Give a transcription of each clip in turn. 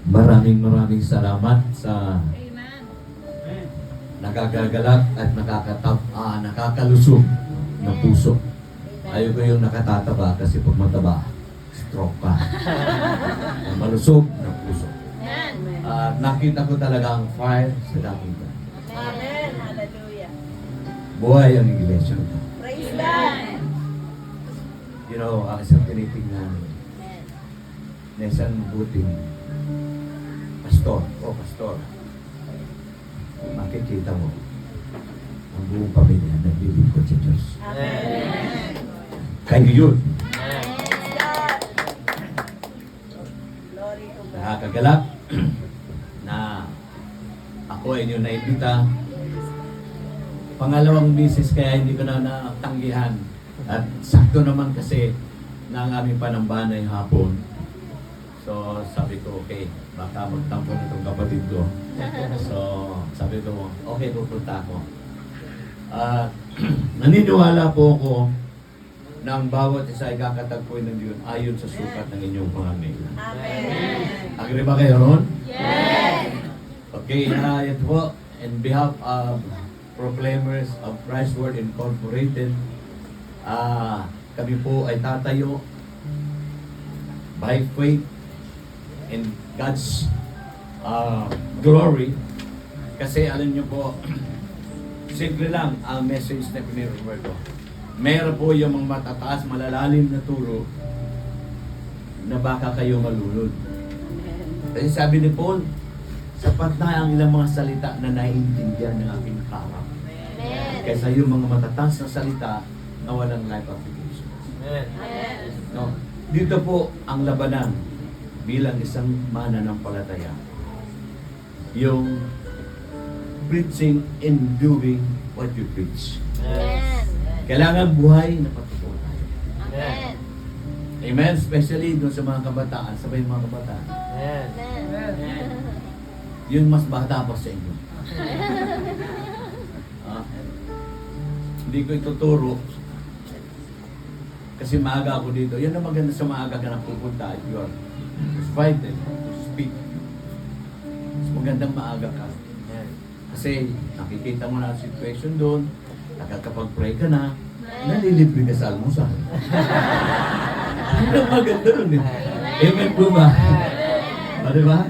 Maraming salamat sa nakagagalak at nakakalusog na puso. Ayoko yung nakatataba kasi pag mataba, stroke ka. Malusog na puso. Nakita ko talaga ang fire sa dating ka. Amen. Hallelujah. Buhay ang iglesia. Praise God. You know, ang isang tinitingnan na isang buting pastor, pastor, makikita mo ang buong pamilya naglilingkod sa Diyos. Amen. Kayo yun. Praise God. Glory to God. Nakakagalak na ako ay inyo naimbita. Pangalawang bisis kaya hindi ko na natanggihan. At sakto naman kasi na ang aming panambahan ay hapon. So sabi ko, okay, baka magtampo na itong kapatid ko. So sabi ko, okay, pupunta ako. Naniniwala po ako na ang bawat isa ay kakatagpuin ng Diyos ayon sa sukat ng inyong pangangailangan. Amen. Agree ba kayo ron? Yes. Okay, ito po, in behalf of Proclaimers of Christ's Word Incorporated, kami po ay tatayo by faith in God's glory. Kasi alam niyo po, simple lang ang message na pinireword ko. Meron po yung mga matataas, malalalim na turo na baka kayo malulod. Kasi sabi ni Paul, sapat na ang ilang mga salita na naiintindihan ng aking harap. Kaysa yung mga matataas na salita na walang life application. No? Dito po ang labanan bilang isang mananampalataya. Yung preaching and doing what you preach. Kailangan buhay na patutuo tayo. Amen. Amen? Especially doon sa mga kabataan, sabay mga kabataan. Yun mas bata pa sa inyo. Hindi ko ituturo kasi maaga ako dito. Yan ang maganda sa maaga ka na pupunta if you are invited to speak. Mas magandang maaga ka. Kasi nakikita mo na ang situation doon, nakakapag-pray ka na, nalilibre ka sa almusal. Yan ang maganda doon eh. Amen po ba? O diba?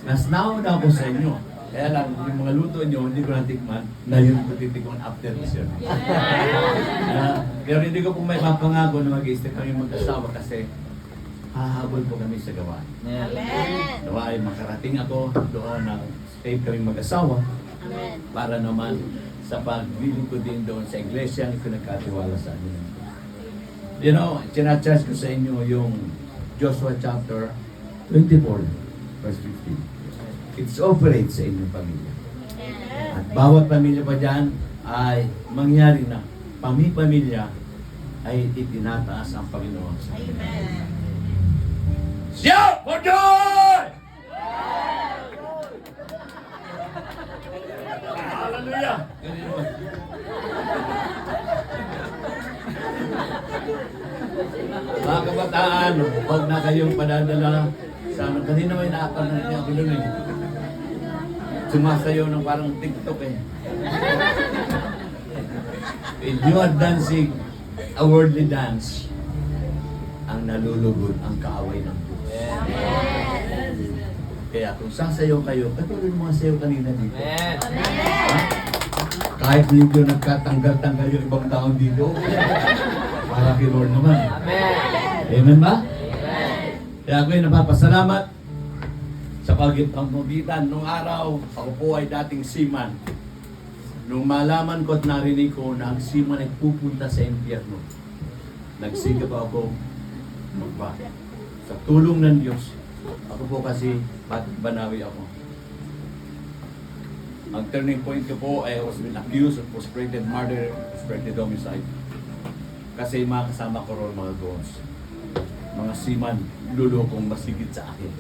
Nasnaon na ako sa inyo. Kaya lang, yung mga luto nyo, hindi ko natikman, na yun ko titikman after the service. Pero hindi ko po may mapangako na mag-i-step kami mag-asawa kasi hahabol po kami sa gawa. Amen. Nawa ay makarating ako doon na stay kami mag-asawa Amen. para naman sa pagbiling ko din doon sa iglesia ko nagkatiwala sa inyo. You know, sinacharge ko sa inyo yung Joshua chapter 24, verse 15. It operates sa inyong pamilya. At bawat pamilya pa dyan ay mangyari na pamilya ay itinataas ang Panginoon sa inyo. Amen. Shout for joy! Hallelujah! Mga kabataan, huwag na kayong padadala sa ano. Kanina may naakal na niya ako doon eh. Sumasayaw ng parang TikTok eh. If you are dancing a worldly dance, ang nalulugod ang kaaway ng Diyos. Kaya kung sasayaw kayo, katulad ng mga sayaw kanina dito. Ha? Kahit medyo nagkatanggal-tanggal yung ibang taon dito, para kay Lord naman. Amen ba? Kaya ako'y napapasalamat sa pagpapagitan. Nung araw, ako po ay dating seaman. Nung malaman ko at narinig ko na ang seaman ay pupunta sa impyerno, nagsigap ako magbaka. Sa tulong ng Diyos, ako po kasi banawi ako. Ang turning point ko po ay I was been accused of frustrated murder, frustrated homicide. Kasi mga kasama ko ron mga goons. Mga seaman, lulokong masigit sa akin.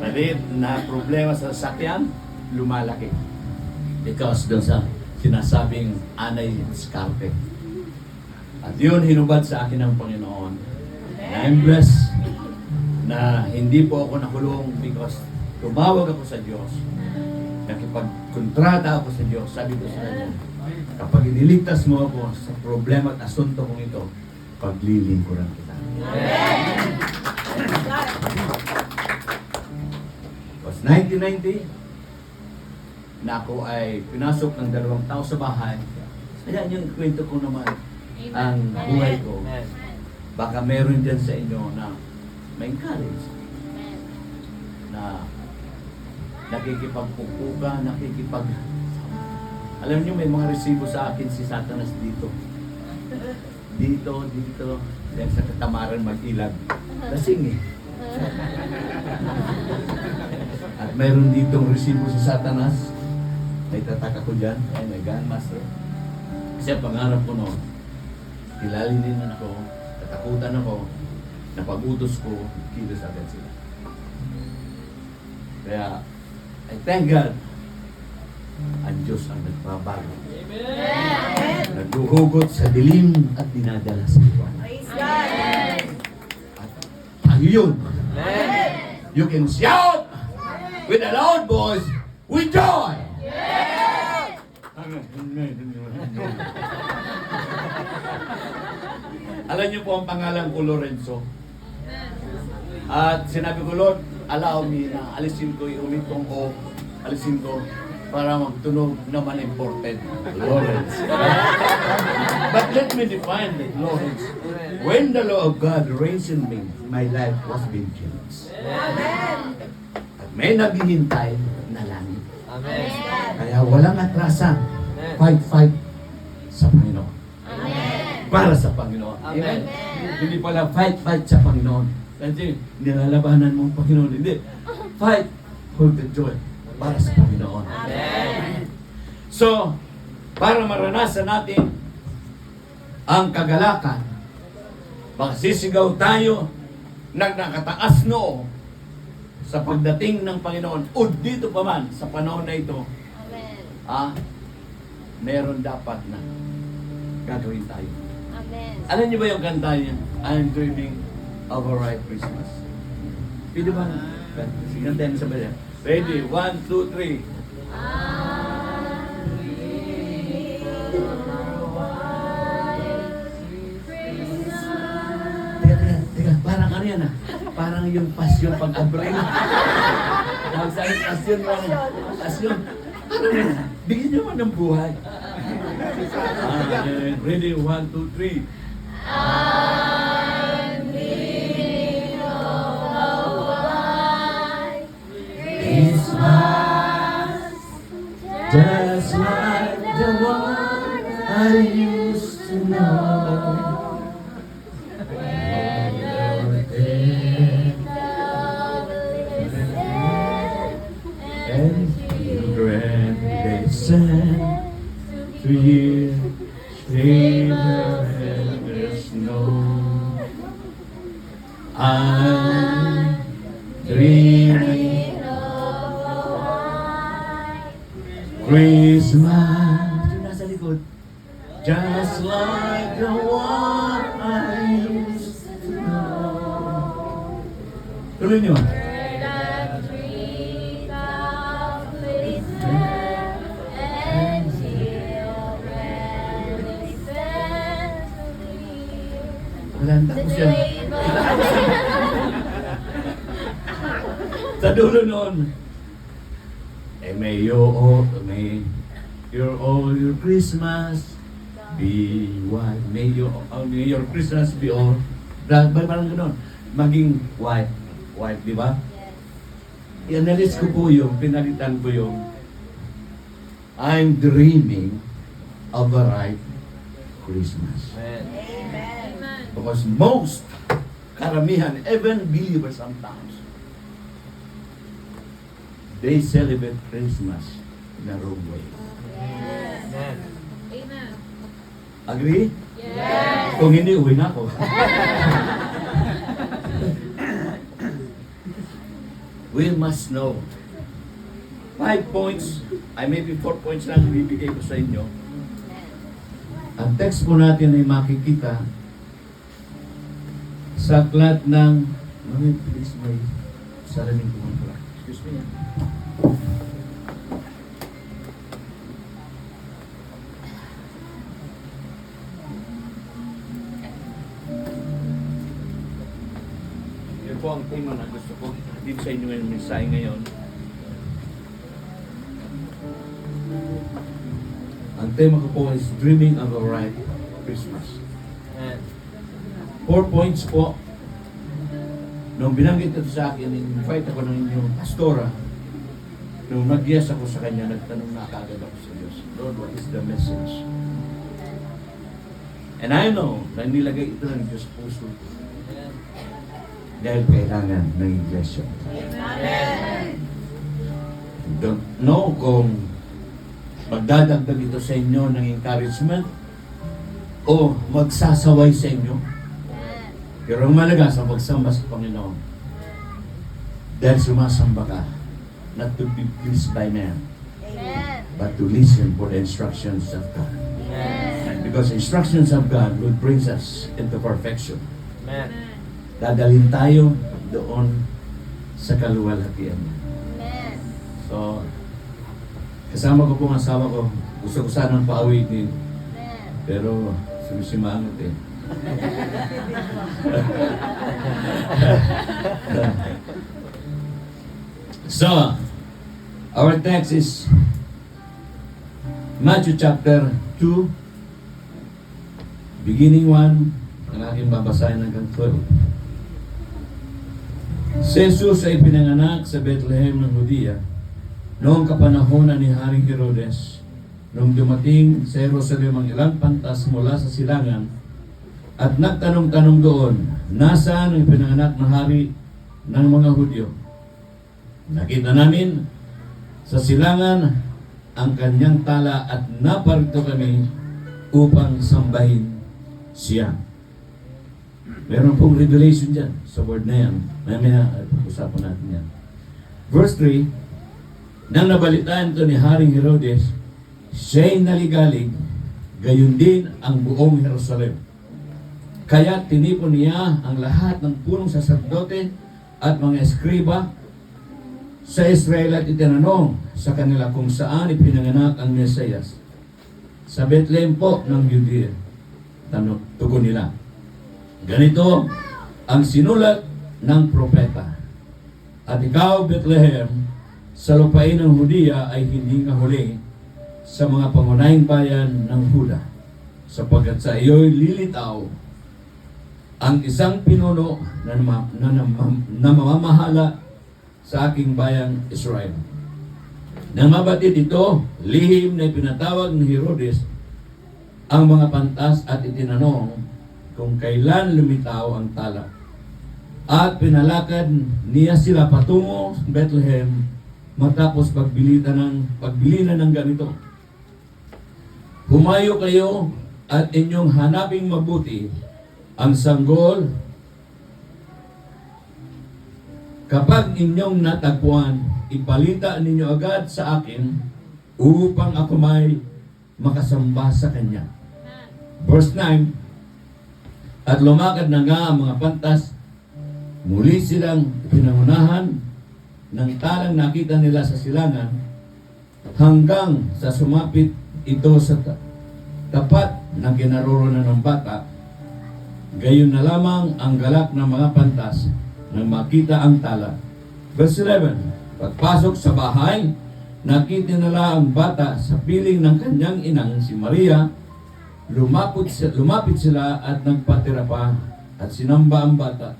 Maliit na problema sa sasakyan, lumalaki. Because doon sa sinasabing anay scarpe. At yun, hinubad sa akin ng Panginoon. And I'm blessed na hindi po ako nakulong because tumawag ako sa Diyos. Nakipagkontrata ako sa Diyos. Sabi ko sa Kanya, kapag iniligtas mo ako sa problema at asunto kong ito, paglilingkuran kita. Was 1990, na ako ay pinasok ng 2 tao sa bahay. Kaya yung kwento ko naman, ang buhay ko, baka meron dyan sa inyo na may encourage, na nakikipagpupuka, alam niyo, may mga resibo sa akin si Satanas dito. Dito, dahil sa katamaran mag-ilag. Lasing eh. At mayroon ditong resibo si Satanas. May tatak ako dyan. Oh my God, Master. Kasi ang pangarap ko noon, kilalinin ako, tatakutan ako, napag-utos ko, kilos agad sila. Kaya, I thank God, ang Diyos ang nagbabago. Naghuhugot sa dilim at dinadala sa iwan. At tayo yun. You can shout with a loud voice, with joy! Alam niyo po ang pangalan ko, Lorenzo. At sinabi ko, Lord, allow me na alisin ko yung umitong ko, alisin ko para magtunog naman important, Lawrence. But let me define it, Lawrence. When the law of God reigns in me, my life was being changed. At may naghihintay na langit. Kaya walang atrasan. Fight sa Panginoon. Para sa Panginoon. Amen. Hindi pala fight sa Panginoon. Kasi nilalabanan mo ang Panginoon. Hindi. Fight for the joy. Para sa Panginoon. Amen. So, para maranasan natin ang kagalakan, magsisigaw tayo ng nakataas noo sa pagdating ng Panginoon o dito pa man sa panahon na ito. Amen. Meron dapat na gagawin tayo. Amen. Alam niyo ba yung kanta niya? I'm dreaming of a white Christmas. Pwede ba? Sige, tayo sa bala. Ready? 1, 2, 3. Teka. Parang ano yan ah? Parang yung pasyon pag-abring. Tawag sa akin, pasyon lang. Pasyon. Ano yan? Bigyan niyo man ng buhay. Ready? 1, 2, 3. Just like the one I used to know. And children they send to hear Savior and the snow. I'm dreaming Christmas. Ito nasa likod. Just like the one I used to know. Tuloy niyo. Wala na tapos yan. Sa dulo noon. May your Christmas be white. May your Christmas be all. Parang gano'n. Maging white. White, di ba? I-analyze ko po yung, pinalitan ko yung I'm dreaming of a right Christmas. Amen. Because most, karamihan, even believers sometimes, they celebrate Christmas in a wrong way. Yes. Amen. Agree? Yes. Kung hindi, uwi na ako. We must know. 5 points, maybe 4 points lang bibigay ko sa inyo. Ang text po natin ay makikita sa aklat ng Mami, please, may salamin kumontra. Excuse me. Yan po ang tema na gusto ko dito sa inyo yung mensahe ngayon. Ang tema ko po is Dreaming of a Right Christmas. And 4 points po. Nung binanggit ito sa akin, invite ako ng inyong pastora. Nung nag-yes ako sa kanya, nagtanong na kagad ako sa Diyos, Lord, what is the message? And I know na nilagay ito ng Diyos puso. Dahil kailangan ng iglesia. Amen. Don't know kung magdadagdag ito sa inyo ng encouragement o magsasaway sa inyo. Pero ang malaga sa magsamba sa Panginoon, dahil sumasamba ka, not to be pleased by man, Amen. but to listen for the instructions of God. Amen. Because instructions of God will bring us into perfection. Amen. Dadalhin tayo doon sa kaluwalhatian niya. Amen. So, kasama ko po ang asawa ko. Gusto ko sanang paawitin, Amen. pero sumisimangot eh. So, our text is Matthew chapter 2, beginning 1, ang aking babasahin hanggang 12. Si Jesus ay pinanganak sa Bethlehem ng Judea noong kapanahonan ni Haring Herodes. Nung dumating sa Jerusalem ang ilang pantas mula sa silangan at nagtanong-tanong doon, nasaan ang pinanganak na hari ng mga Hudyo? Nakita namin sa silangan ang kanyang tala at naparito kami upang sambahin siya. Meron pong revelation dyan sa word na yan. Mamaya usapan natin yan. Verse 3, nang nabalitaan ito ni Haring Herodes, siya'y naligalig, gayon din ang buong Jerusalem. Kaya tinipon niya ang lahat ng punong saserdote at mga eskriba sa Israel at itinanong sa kanila kung saan ipinanganak ang Mesiyas. Sa Bethlehem po ng Judea. Tugon nila, ganito ang sinulat ng propeta. At ikaw, Bethlehem, sa lupain ng Judea ay hindi kahuli sa mga pangunahing bayan ng Huda, sapagkat sa iyo'y lilitaw ang isang pinuno na mamamahala sa aking bayang Israel. Nang mabatid ito, lihim na pinatawag ni Herodes ang mga pantas at itinanong kung kailan lumitaw ang tala. At pinalakad niya sila patungo sa Bethlehem matapos pagbilinan ng ganito. Humayo kayo at inyong hanaping mabuti ang sanggol. Kapag inyong natagpuan, ipalita ninyo agad sa akin upang ako may makasamba sa kanya. Verse 9, at lumakad na nga ang mga pantas, muli silang pinangunahan ng talang nakita nila sa silangan hanggang sa sumapit ito sa tapat ng kinaroroonan ng bata. Gayon na lamang ang galak ng mga pantas nang makita ang tala. Verse 11, pagpasok sa bahay, nakita nila ang bata sa piling ng kanyang inang si Maria. Lumapit sila at nagpatira pa at sinamba ang bata.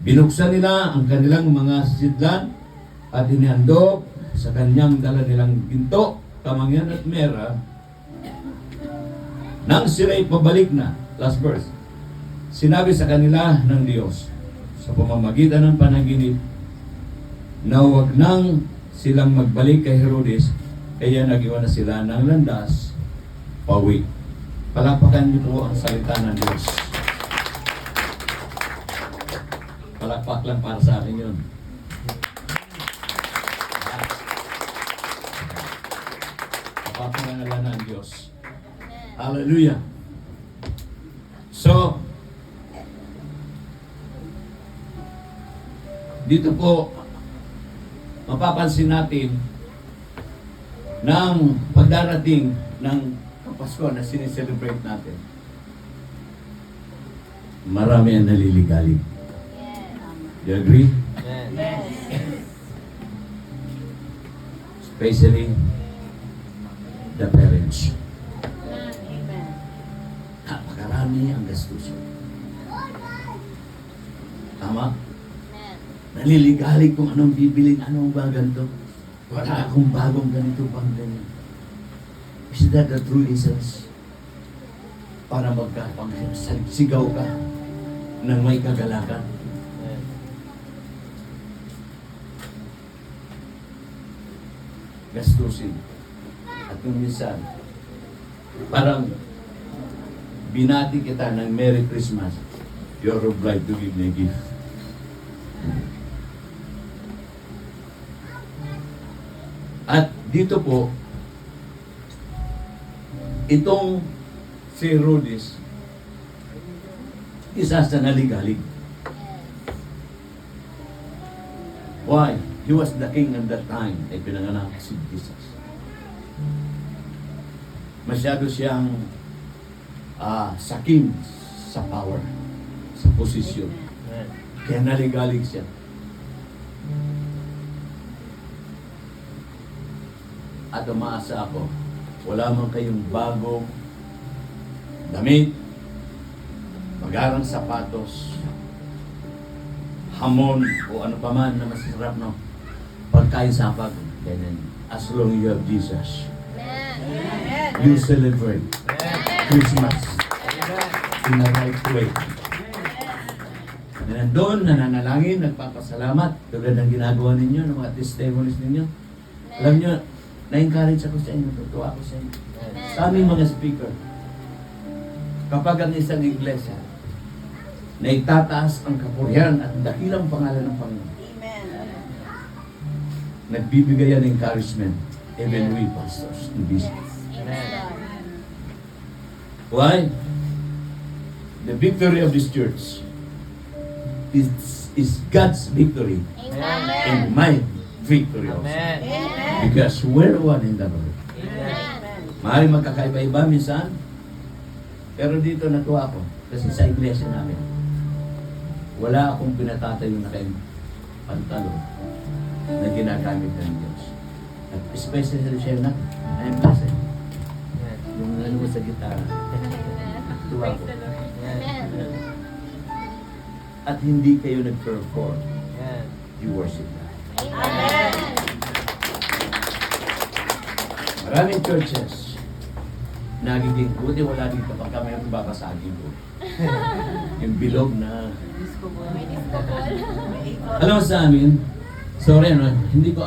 Binuksan nila ang kanilang mga sidlan at inihandog sa kanyang dala nilang ginto, kamangyan at mera. Nang sila'y pabalik na, last verse, sinabi sa kanila ng Diyos sa pamamagitan ng panaginip na huwag nang silang magbalik kay Herodes, kaya nag-iwan na sila ng landas pauwi. Palakpakan niyo po ang salita ng Diyos. Palakpak lang para sa akin yun. Papangalan ng Diyos. Hallelujah. So, dito po, mapapansin natin ng pagdarating ng Pasko na sineselebrate natin. Marami ang naliligalig. Yes. Do you agree? Yes. Especially the parents. Amen. Napakarami ang gastusin. Tama? Amen. Naliligalig kung anong bibilin, anong ba ganito. Wala akong bagong ganito pang ganyan. Is that the true essence? Para magkapagsigaw ka ng may kagalakan. Gastusin. At kung minsan, parang binati kita ng Merry Christmas, you're obliged to give me a gift. At dito po, itong si Rudis, isa sa naligalig. Why? He was the king at that time. Ay pinanganak si Jesus. Masyado siyang sakim sa power, sa posisyon. Kaya naligalig siya. At umaasa ako, wala man kayong bagong damit, magarang sapatos, hamon, o ano pa man na masarap, no? Pagkain sapag, ganyan. As long you have Jesus, Amen. you celebrate Christmas in the right way. Na nandun, nananalangin, nagpapasalamat, tulad ng ginagawa ninyo, ng mga testimonies ninyo. Alam nyo, na-encourage ako sa inyo, natutuwa ako sa inyo. Sa aming mga speaker, kapag ang isang iglesia na itataas ang kapurihan at dakilang pangalan ng Panginoon, nagbibigay yan ng encouragement, even we pastors in business. Amen. Why? The victory of this church is God's victory Amen. and my victory also. Amen. Because we're one in the Lord. Amen. Maaaring magkakaiba-iba minsan, pero dito natuwa ako kasi sa iglesia namin, wala akong pinatatayo na kayong pantalo na ginagamit ng Diyos. At especially siya na, I'm blessed. Yung ano mo sa gitara, tuwa ko. Amen. At hindi kayo nag-perform, you worship God. Amen. Maraming churches, nagiging buti wala dito pag kami yung babasagin ko. Yung bilog na... May disco ball. Alam mo sa amin, sorry, hindi ko